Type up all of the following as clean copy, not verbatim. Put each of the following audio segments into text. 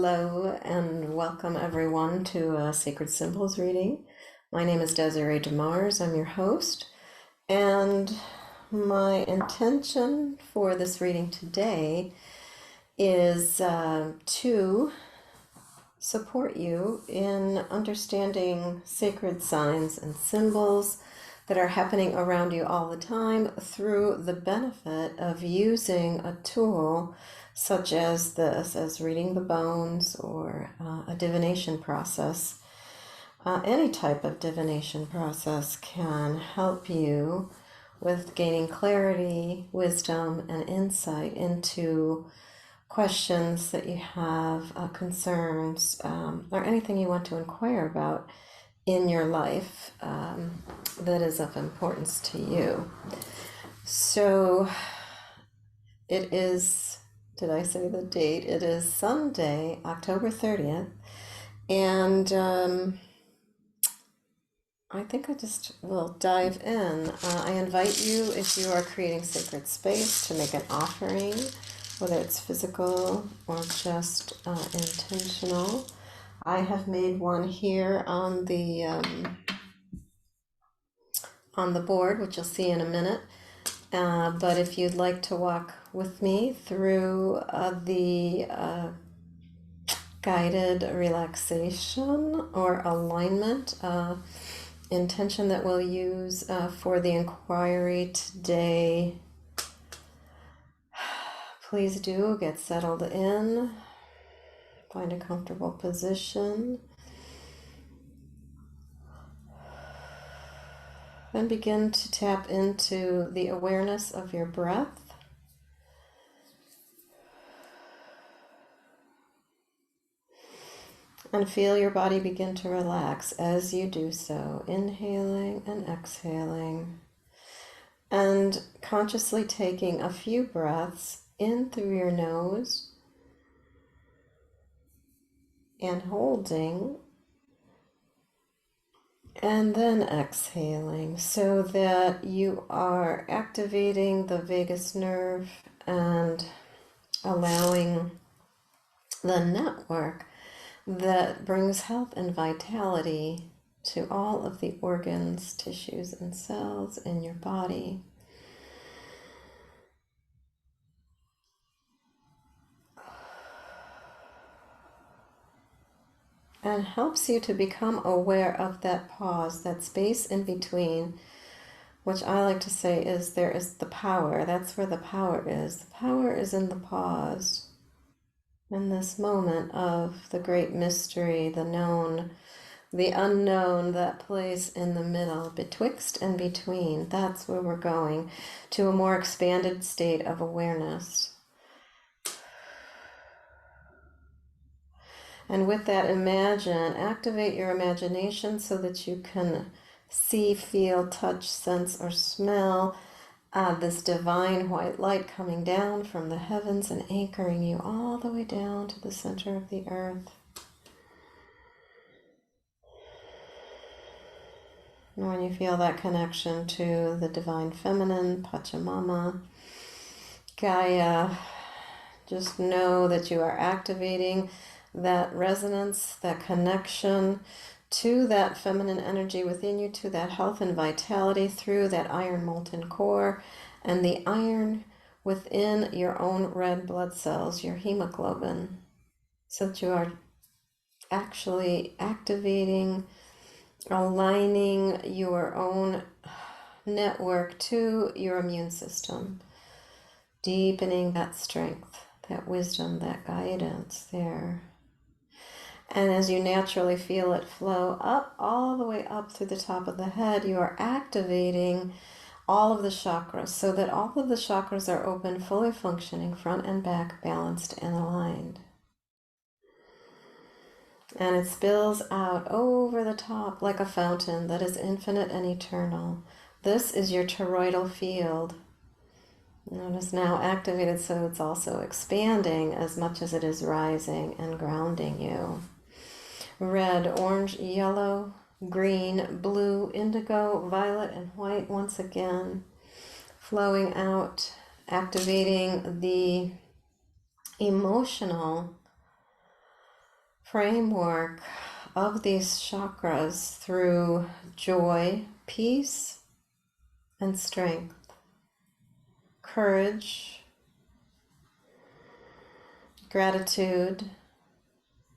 Hello and welcome everyone to Sacred Symbols reading. My name is Desiree DeMars. I'm your host, and my intention for this reading today is to support you in understanding sacred signs and symbols that are happening around you all the time through the benefit of using a tool such as this, as reading the bones or a divination process. Any type of divination process can help you with gaining clarity, wisdom, and insight into questions that you have, concerns, or anything you want to inquire about in your life that is of importance to you. So it is, did I say the date? It is Sunday, October 30th, and I think I just will dive in. I invite you, if you are creating sacred space, to make an offering, whether it's physical or just intentional. I have made one here on the board, which you'll see in a minute. But if you'd like to walk with me through the guided relaxation or alignment intention that we'll use for the inquiry today, please do get settled in, find a comfortable position, then begin to tap into the awareness of your breath. And feel your body begin to relax as you do so, inhaling and exhaling. And consciously taking a few breaths in through your nose and holding, and then exhaling, so that you are activating the vagus nerve and allowing the network that brings health and vitality to all of the organs, tissues, and cells in your body. And helps you to become aware of that pause, that space in between, which I like to say is there is the power. That's where the power is. The power is in the pause, in this moment of the great mystery, the known, the unknown, that place in the middle, betwixt and between. That's where we're going, to a more expanded state of awareness. And with that, activate your imagination so that you can see, feel, touch, sense, or smell this divine white light coming down from the heavens and anchoring you all the way down to the center of the earth. And when you feel that connection to the divine feminine, Pachamama, Gaia, just know that you are activating that resonance, that connection to that feminine energy within you, to that health and vitality through that iron molten core and the iron within your own red blood cells, your hemoglobin, so that you are actually activating, aligning your own network to your immune system, deepening that strength, that wisdom, that guidance there. And as you naturally feel it flow up, all the way up through the top of the head, you are activating all of the chakras so that all of the chakras are open, fully functioning, front and back, balanced and aligned. And it spills out over the top like a fountain that is infinite and eternal. This is your toroidal field. And it is now activated, so it's also expanding as much as it is rising and grounding you. Red, orange, yellow, green, blue, indigo, violet, and white once again flowing out, activating the emotional framework of these chakras through joy, peace, and strength, courage, gratitude,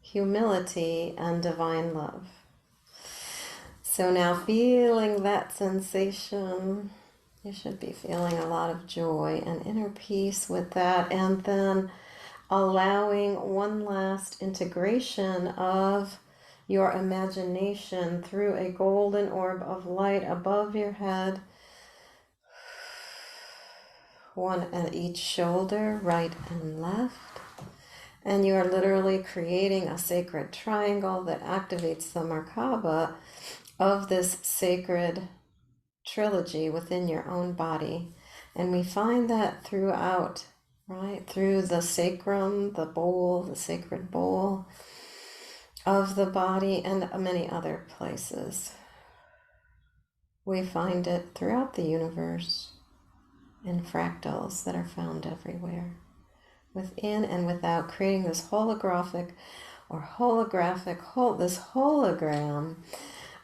humility, and divine love. So now, feeling that sensation, you should be feeling a lot of joy and inner peace with that, and then allowing one last integration of your imagination through a golden orb of light above your head, one at each shoulder, right and left. And you are literally creating a sacred triangle that activates the Merkaba of this sacred trilogy within your own body. And we find that throughout, right? Through the sacrum, the bowl, the sacred bowl of the body, and many other places. We find it throughout the universe in fractals that are found everywhere, within and without, creating this holographic this hologram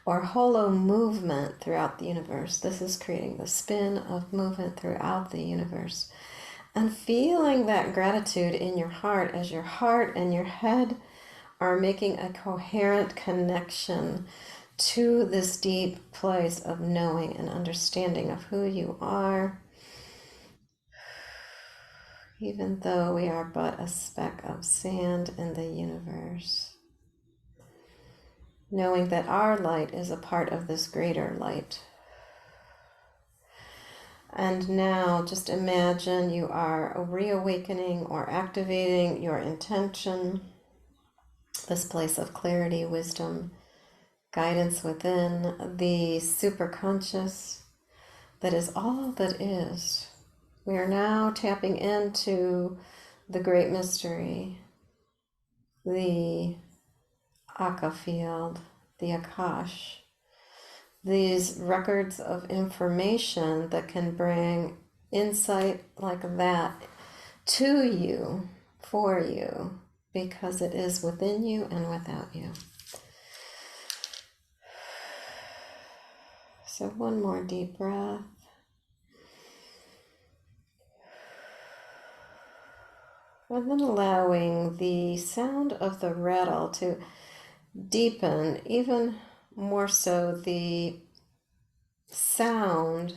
or holo movement throughout the universe. This is creating the spin of movement throughout the universe. And feeling that gratitude in your heart as your heart and your head are making a coherent connection to this deep place of knowing and understanding of who you are, even though we are but a speck of sand in the universe. Knowing that our light is a part of this greater light. And now just imagine you are reawakening or activating your intention, this place of clarity, wisdom, guidance within the superconscious that is all that is. We are now tapping into the great mystery, the Aka field, the Akash, these records of information that can bring insight like that to you, for you, because it is within you and without you. So one more deep breath. And then allowing the sound of the rattle to deepen, even more so the sound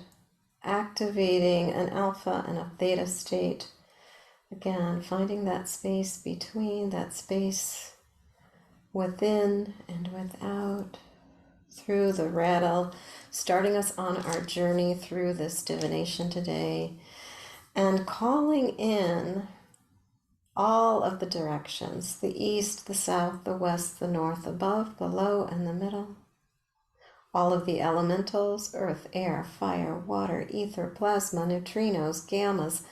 activating an alpha and a theta state. Again, finding that space between, that space within and without, through the rattle, starting us on our journey through this divination today, and calling in all of the directions, the east, the south, the west, the north, above, below, and the middle. All of the elementals, earth, air, fire, water, ether, plasma, neutrinos, gammas,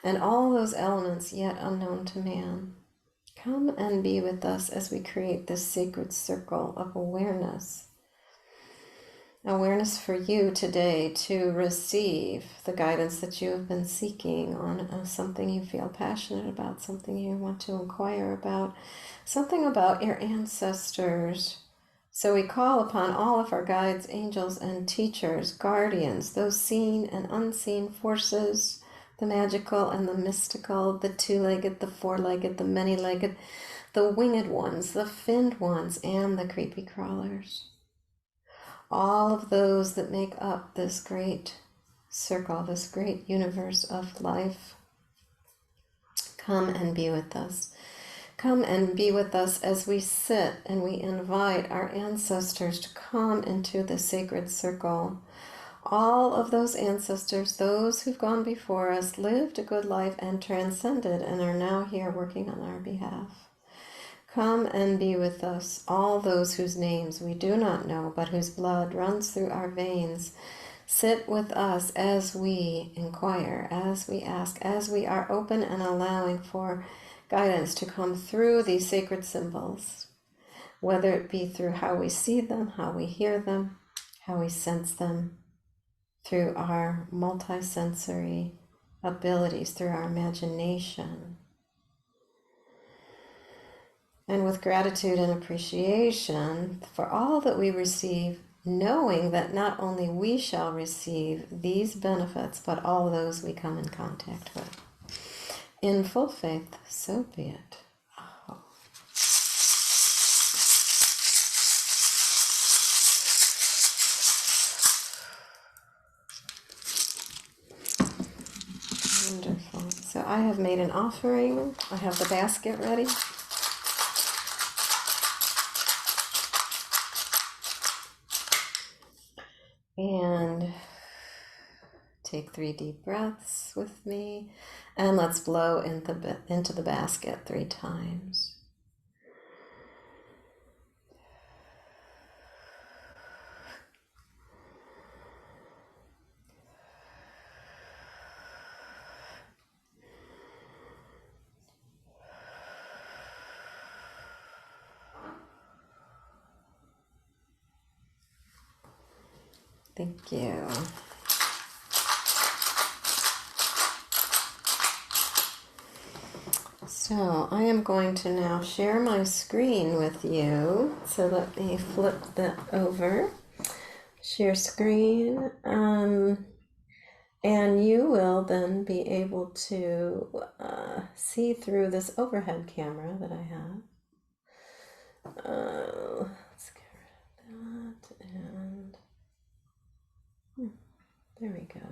and all those elements yet unknown to man. Come and be with us as we create this sacred circle of awareness. Awareness for you today to receive the guidance that you have been seeking on something you feel passionate about, something you want to inquire about, something about your ancestors. So we call upon all of our guides, angels, and teachers, guardians, those seen and unseen forces, the magical and the mystical, the two-legged, the four-legged, the many-legged, the winged ones, the finned ones, and the creepy crawlers. All of those that make up this great circle, this great universe of life. Come and be with us. Come and be with us as we sit and we invite our ancestors to come into the sacred circle. All of those ancestors, those who've gone before us, lived a good life and transcended and are now here working on our behalf. Come and be with us, all those whose names we do not know, but whose blood runs through our veins. Sit with us as we inquire, as we ask, as we are open and allowing for guidance to come through these sacred symbols, whether it be through how we see them, how we hear them, how we sense them, through our multisensory abilities, through our imagination. And with gratitude and appreciation for all that we receive, knowing that not only we shall receive these benefits, but all those we come in contact with. In full faith, so be it. Oh. Wonderful. So I have made an offering. I have the basket ready. And take 3 deep breaths with me. And let's blow into the basket 3 times. Thank you. So I am going to now share my screen with you. So let me flip that over. Share screen. And you will then be able to see through this overhead camera that I have. Let's get rid of that. And there we go.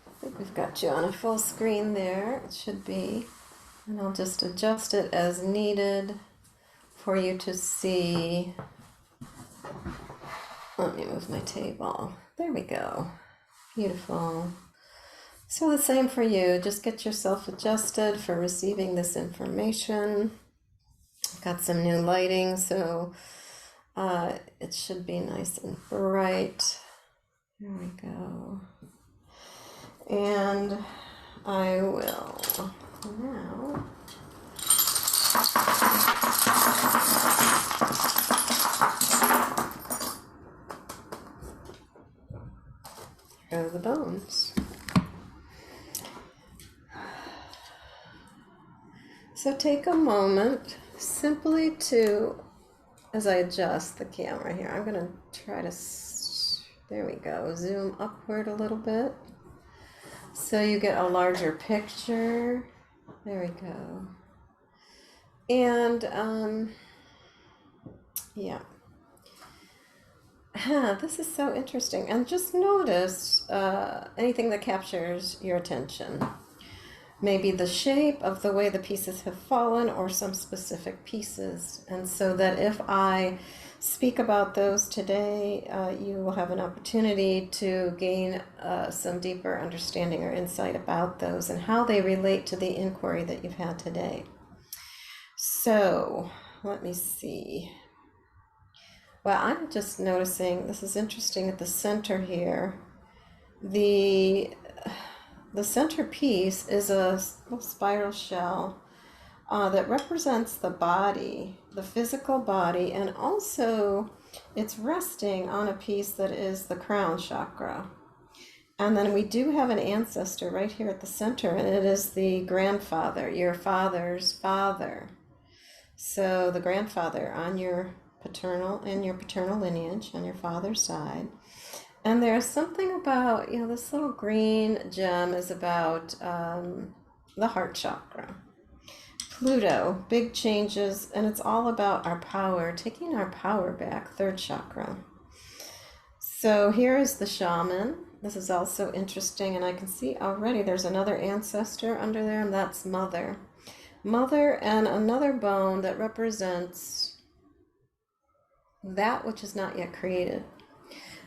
I think we've got you on a full screen there. It should be. And I'll just adjust it as needed for you to see. Let me move my table. There we go. Beautiful. So the same for you. Just get yourself adjusted for receiving this information. Got some new lighting, so it should be nice and bright. There we go. And I will now throw the bones. So take a moment simply to, as I adjust the camera here, I'm going to try to, there we go, zoom upward a little bit so you get a larger picture. There we go. And yeah. This is so interesting. And just notice anything that captures your attention. Maybe the shape of the way the pieces have fallen or some specific pieces. And so that if I speak about those today, you will have an opportunity to gain some deeper understanding or insight about those and how they relate to the inquiry that you've had today. So let me see. Well, I'm just noticing, this is interesting at the center here. The centerpiece is a little spiral shell that represents the body, the physical body, and also it's resting on a piece that is the crown chakra. And then we do have an ancestor right here at the center, and it is the grandfather, your father's father. So the grandfather on your paternal lineage on your father's side. And there's something about, this little green gem is about the heart chakra. Pluto, big changes, and it's all about our power, taking our power back, 3rd chakra. So here is the shaman. This is also interesting, and I can see already there's another ancestor under there, and that's mother. Mother and another bone that represents that which is not yet created.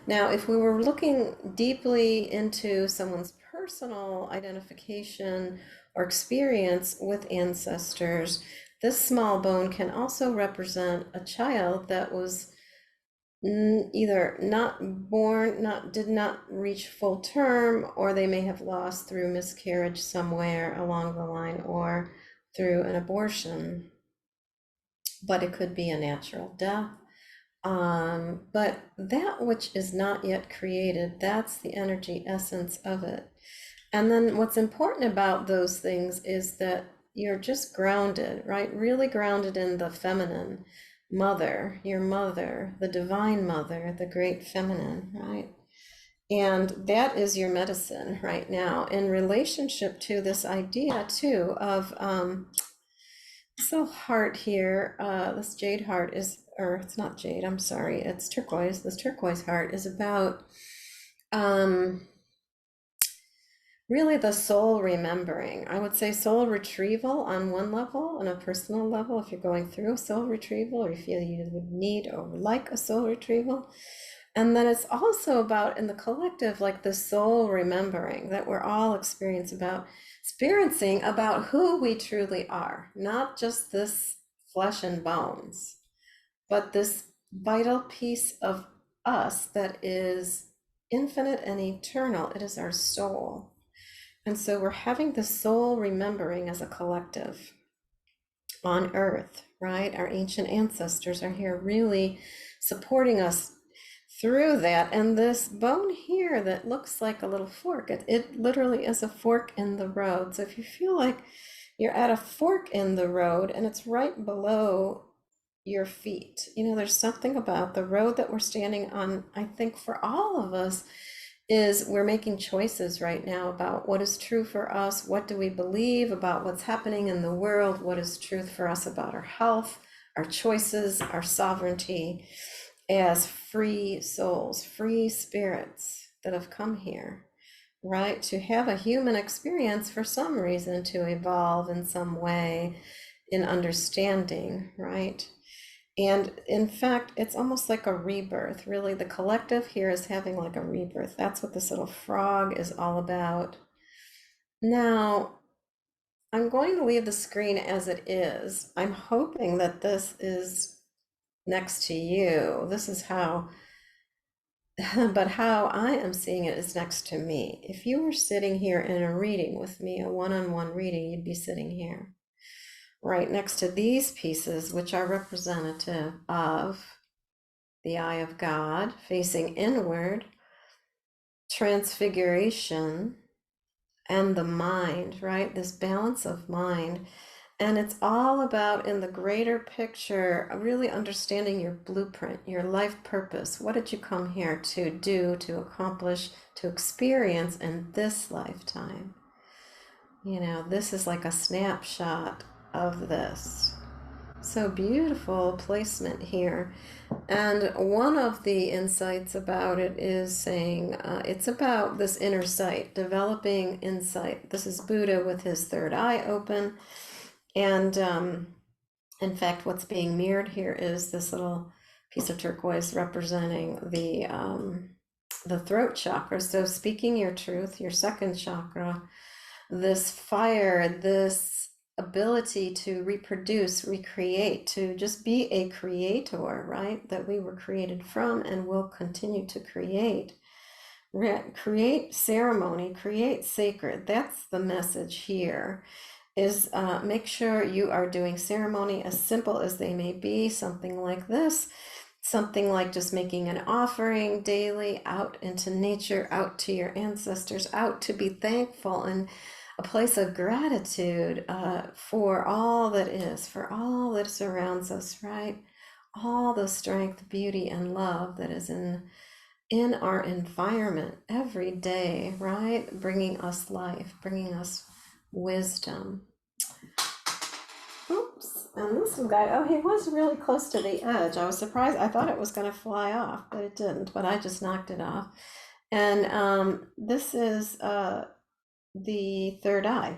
Now, if we were looking deeply into someone's personal identification or experience with ancestors, this small bone can also represent a child that was either not born, did not reach full term, or they may have lost through miscarriage somewhere along the line or through an abortion. But it could be a natural death. But that which is not yet created, that's the energy essence of it. And then what's important about those things is that you're just grounded, right? Really grounded in the feminine mother, your mother, the divine mother, the great feminine, right? And that is your medicine right now in relationship to this idea too of so heart here, this jade heart is, or it's not jade, I'm sorry, it's turquoise. This turquoise heart is about really the soul remembering. I would say soul retrieval on one level, on a personal level, if you're going through a soul retrieval or you feel you would need or like a soul retrieval. And then it's also about in the collective, like the soul remembering that we're all experiencing about who we truly are, not just this flesh and bones, but this vital piece of us that is infinite and eternal. It is our soul. And so we're having the soul remembering as a collective on earth, right? Our ancient ancestors are here really supporting us through that. And this bone here that looks like a little fork, it literally is a fork in the road. So if you feel like you're at a fork in the road and it's right below your feet, you know, there's something about the road that we're standing on, I think for all of us, is we're making choices right now about what is true for us, what do we believe about what's happening in the world, what is truth for us about our health, our choices, our sovereignty as free souls, free spirits that have come here, right? To have a human experience for some reason, to evolve in some way in understanding, right? And in fact, it's almost like a rebirth. Really, the collective here is having like a rebirth. That's what this little frog is all about. Now, I'm going to leave the screen as it is. I'm hoping that this is next to you. This is how, but how I am seeing it is next to me. If you were sitting here in a reading with me, a one-on-one reading, you'd be sitting here, right next to these pieces, which are representative of the eye of God facing inward, transfiguration, and the mind, right? This balance of mind. And it's all about, in the greater picture, really understanding your blueprint, your life purpose. What did you come here to do, to accomplish, to experience in this lifetime? You know, this is like a snapshot of this. So beautiful placement here. And one of the insights about it is saying it's about this inner sight, developing insight. This is Buddha with his third eye open. And in fact, what's being mirrored here is this little piece of turquoise representing the throat chakra. So speaking your truth, your second chakra, this fire, this ability to reproduce, recreate, to just be a creator, right? That we were created from and will continue to create. Create ceremony, create sacred. That's the message here, is make sure you are doing ceremony as simple as they may be, something like this, something like just making an offering daily out into nature, out to your ancestors, out to be thankful and a place of gratitude for all that is, for all that surrounds us, right? All the strength, beauty, and love that is in our environment every day, right? Bringing us life, bringing us wisdom. Oops, and this guy, oh, he was really close to the edge. I was surprised. I thought it was going to fly off, but it didn't, but I just knocked it off. And this is the third eye.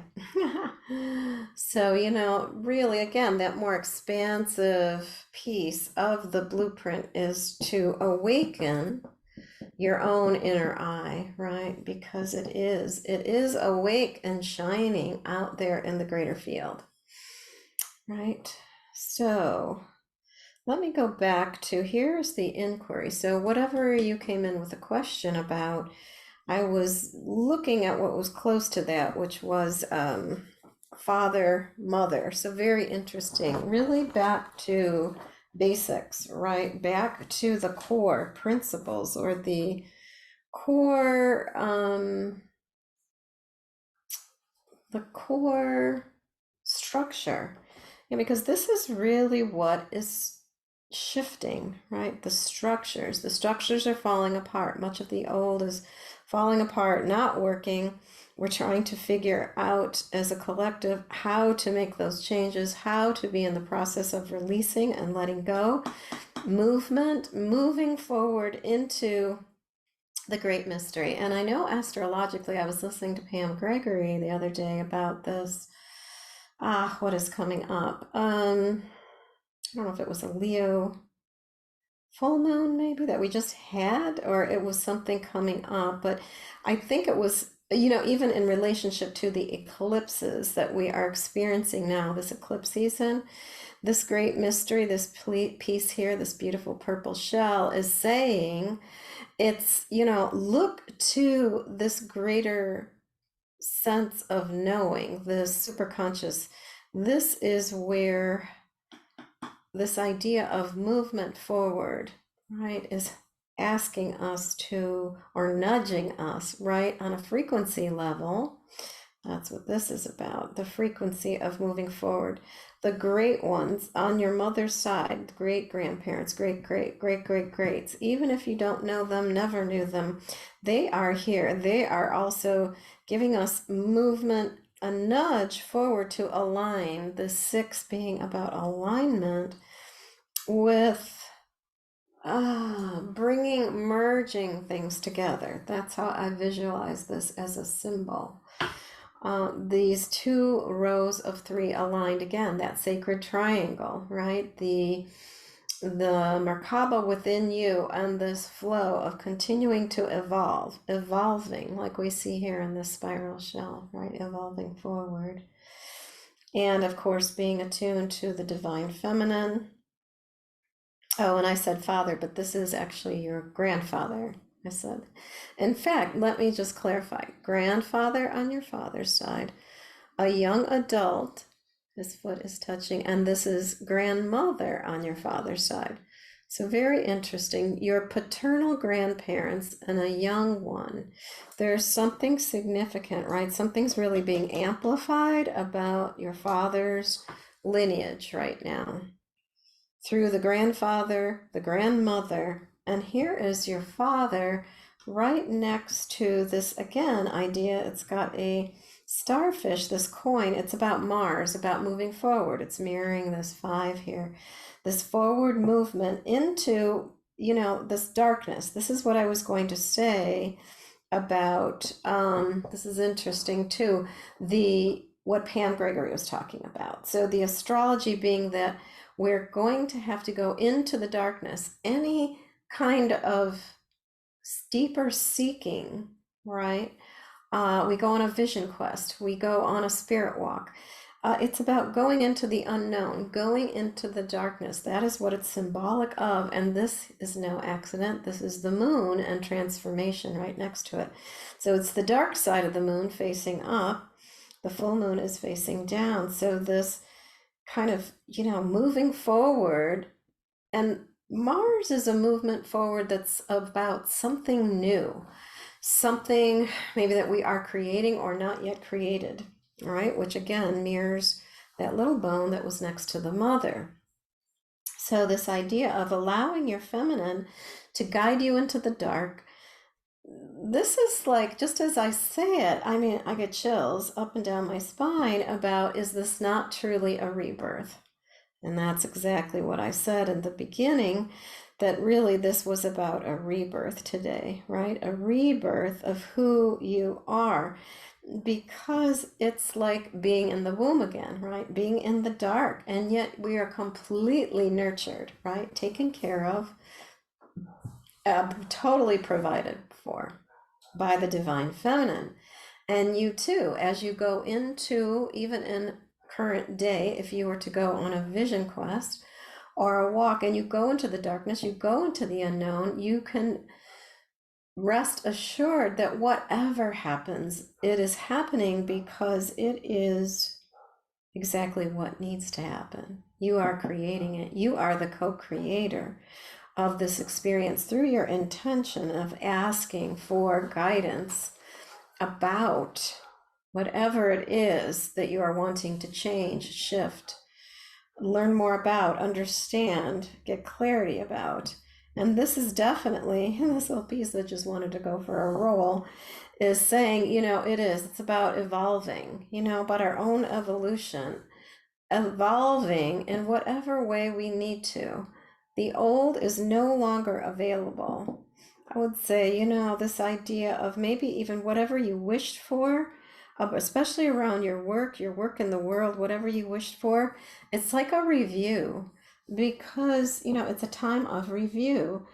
So, you know, really, again, that more expansive piece of the blueprint is to awaken your own inner eye, right? Because it is awake and shining out there in the greater field, right? So let me go back to, here's the inquiry. So whatever you came in with a question about, I was looking at what was close to that, which was father, mother. So very interesting, really back to basics, right? Back to the core principles or the core structure. Because this is really what is shifting, right? The structures are falling apart. Much of the old is falling apart, not working. We're trying to figure out as a collective how to make those changes, how to be in the process of releasing and letting go, moving forward into the great mystery. And I know astrologically, I was listening to Pam Gregory the other day about this. What is coming up? I don't know if it was a Leo full moon maybe that we just had, or it was something coming up, but I think it was, even in relationship to the eclipses that we are experiencing now, this eclipse season, this great mystery, this piece here, this beautiful purple shell is saying it's, look to this greater sense of knowing, this superconscious. This is where this idea of movement forward, right, is asking us to, or nudging us, right, on a frequency level. That's what this is about, the frequency of moving forward. The great ones on your mother's side, great grandparents, greats, even if you don't know them, never knew them, they are here. They are also giving us movement, a nudge forward to align, the 6 being about alignment with merging things together. That's how I visualize this as a symbol. These 2 rows of 3 aligned again, that sacred triangle, right? The Merkaba within you, and this flow of continuing to evolving, like we see here in this spiral shell, right? Evolving forward. And of course, being attuned to the divine feminine. Oh, and I said father, but this is actually your grandfather. I said, in fact, let me just clarify, grandfather on your father's side, a young adult, his foot is touching, and this is grandmother on your father's side. So very interesting, your paternal grandparents and a young one. There's something significant, right? Something's really being amplified about your father's lineage right now, through the grandfather, the grandmother, and here is your father right next to this, again, idea. It's got a starfish, this coin. It's about Mars, about moving forward. It's mirroring this 5 here, this forward movement into, this darkness. This is what I was going to say about, this is interesting too, what Pam Gregory was talking about. So the astrology being that we're going to have to go into the darkness, any kind of deeper seeking, right? We go on a vision quest, we go on a spirit walk. It's about going into the unknown, going into the darkness. That is what it's symbolic of. And this is no accident. This is the moon and transformation right next to it. So it's the dark side of the moon facing up. The full moon is facing down. So this kind of, moving forward. And Mars is a movement forward that's about something new, something maybe that we are creating or not yet created, right? Which again mirrors that little bone that was next to the mother. So this idea of allowing your feminine to guide you into the dark, this is like, just as I say it, I mean, I get chills up and down my spine about, is this not truly a rebirth? And that's exactly what I said in the beginning, that really this was about a rebirth today, right? A rebirth of who you are, because it's like being in the womb again, right? Being in the dark, and yet we are completely nurtured, right? Taken care of, totally provided for by the divine feminine. And you too, as you go into, even in current day, if you were to go on a vision quest or a walk and you go into the darkness, you go into the unknown, you can rest assured that whatever happens, it is happening because it is exactly what needs to happen. You are creating it. You are the co-creator of this experience through your intention of asking for guidance about whatever it is that you are wanting to change, shift, learn more about, understand, get clarity about. And this is definitely, this little piece that just wanted to go for a roll is saying, it's about evolving, about our own evolution, evolving in whatever way we need to. The old is no longer available. I would say, this idea of maybe even whatever you wished for, especially around your work in the world, whatever you wished for, it's like a review, because, it's a time of review,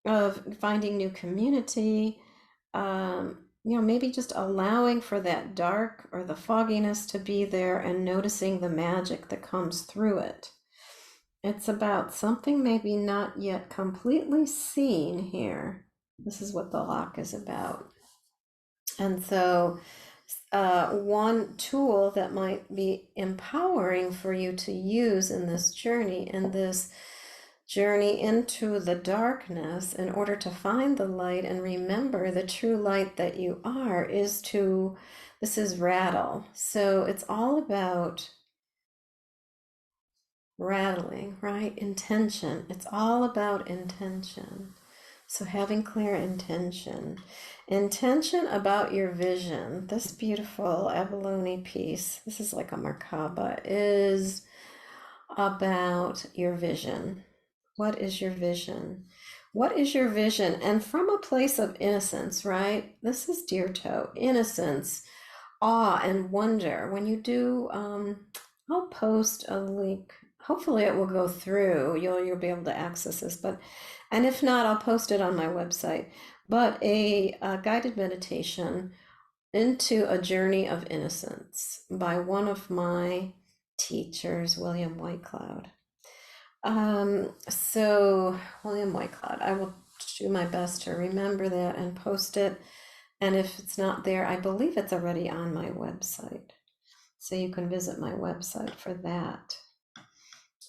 of finding new community, maybe just allowing for that dark or the fogginess to be there and noticing the magic that comes through it. It's about something maybe not yet completely seen here. This is what the lock is about. And so one tool that might be empowering for you to use in this journey into the darkness, in order to find the light and remember the true light that you are, this is rattle. So it's all about rattling, right? Intention. It's all about intention. So having clear intention about your vision. This beautiful abalone piece, this is like a Merkaba, is about your vision. What is your vision? What is your vision? And from a place of innocence, right? This is deer toe, innocence, awe, and wonder. When you do, I'll post a link. Hopefully it will go through. You'll be able to access this, and if not, I'll post it on my website. But a guided meditation into a journey of innocence by one of my teachers, William Whitecloud. So William Whitecloud, I will do my best to remember that and post it. And if it's not there, I believe it's already on my website. So you can visit my website for that.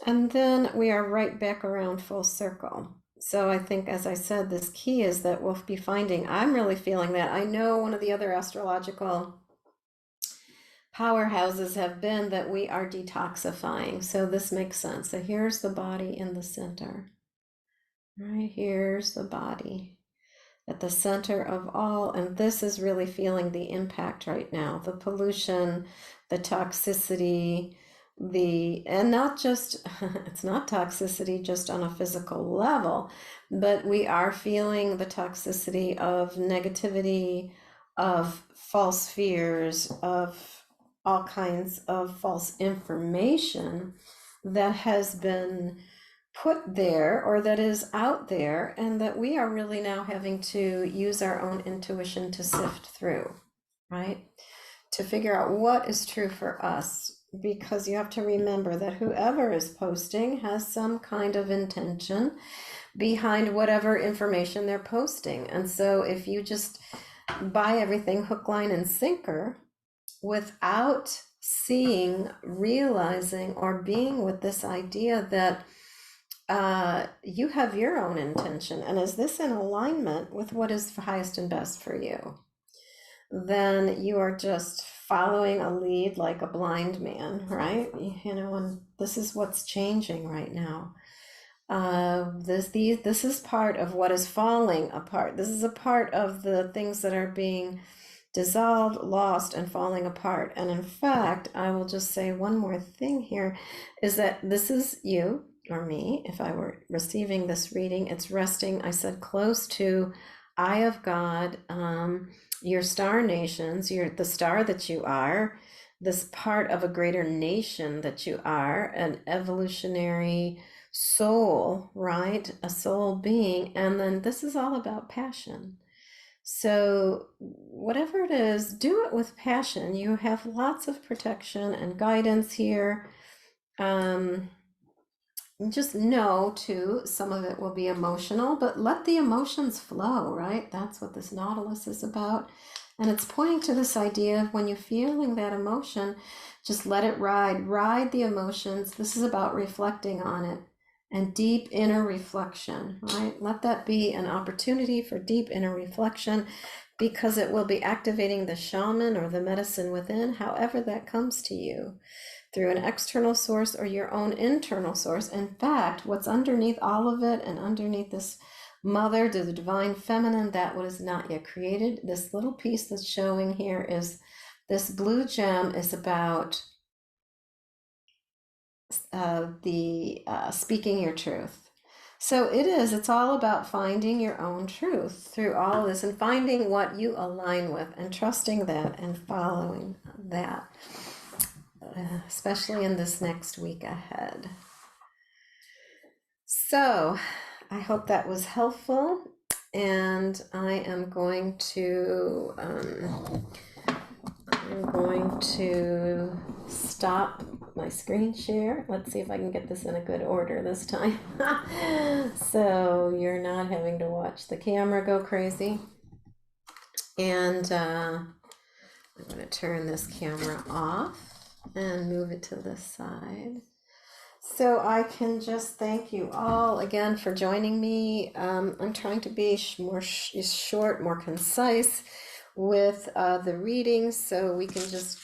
And then we are right back around full circle. So I think, as I said, this key is that we'll be finding, I'm really feeling that. I know one of the other astrological powerhouses have been that we are detoxifying. So this makes sense. So here's the body in the center. Right, here's the body at the center of all. And this is really feeling the impact right now, the pollution, the toxicity, and not just, it's not toxicity just on a physical level, but we are feeling the toxicity of negativity, of false fears, of all kinds of false information that has been put there or that is out there, and that we are really now having to use our own intuition to sift through, right? To figure out what is true for us, because you have to remember that whoever is posting has some kind of intention behind whatever information they're posting. And so if you just buy everything hook, line, and sinker without seeing, realizing, or being with this idea that you have your own intention, and is this in alignment with what is highest and best for you, then you are just following a lead like a blind man, right? And this is what's changing right now. This is part of what is falling apart. This is a part of the things that are being dissolved, lost, and falling apart. And in fact, I will just say one more thing here, is that this is you or me. If I were receiving this reading, it's resting, I said, close to Eye of God, your star nations, the star that you are, this part of a greater nation that you are, an evolutionary soul, right? A soul being. And then this is all about passion. So whatever it is, do it with passion. You have lots of protection and guidance here. Just know too, some of it will be emotional, but let the emotions flow, right? That's what this Nautilus is about. And it's pointing to this idea of when you're feeling that emotion, just let it ride the emotions. This is about reflecting on it and deep inner reflection, right? Let that be an opportunity for deep inner reflection, because it will be activating the shaman or the medicine within, however that comes to you, through an external source or your own internal source. In fact, what's underneath all of it and underneath this mother to the divine feminine, that what is not yet created, this little piece that's showing here is this blue gem is about speaking your truth. So it's all about finding your own truth through all this and finding what you align with and trusting that and following that, especially in this next week ahead. So I hope that was helpful, and I am going to stop my screen share. Let's see if I can get this in a good order this time. So you're not having to watch the camera go crazy. And I'm going to turn this camera off and move it to this side. So I can just thank you all again for joining me. I'm trying to be more short, more concise with the readings, so we can just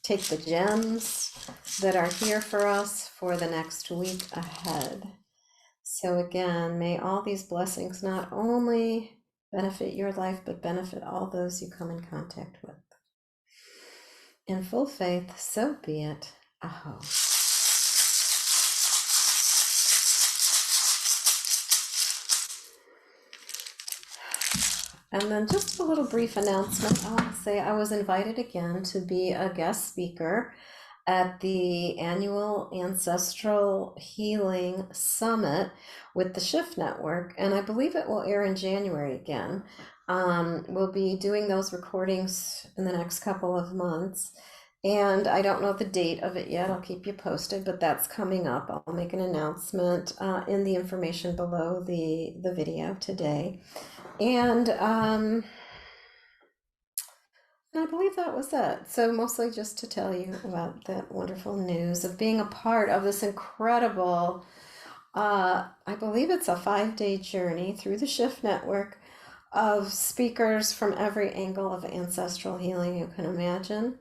take the gems that are here for us for the next week ahead. So again, may all these blessings not only benefit your life, but benefit all those you come in contact with. In full faith, so be it. Aho. And then just a little brief announcement. I want to say I was invited again to be a guest speaker at the annual Ancestral Healing Summit with the Shift Network, and I believe it will air in January again. We'll be doing those recordings in the next couple of months, and I don't know the date of it yet. I'll keep you posted, but that's coming up. I'll make an announcement in the information below the video today. And I believe that was it. So mostly just to tell you about that wonderful news of being a part of this incredible, I believe it's a 5-day journey through the Shift Network of speakers from every angle of ancestral healing you can imagine.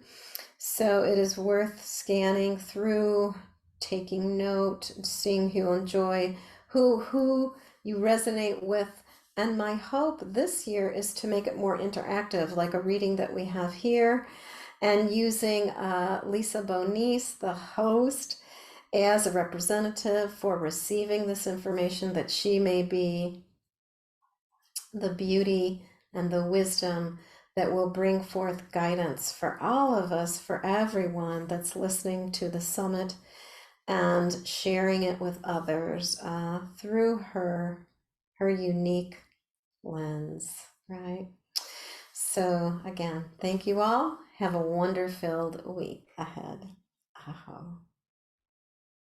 So it is worth scanning through, taking note, seeing who you enjoy, who you resonate with. And my hope this year is to make it more interactive, like a reading that we have here, and using Lisa Bonice, the host, as a representative for receiving this information, that she may be the beauty and the wisdom that will bring forth guidance for all of us, for everyone that's listening to the summit and sharing it with others through her unique lens, right? So again, thank you all. Have a wonder-filled week ahead. Aho.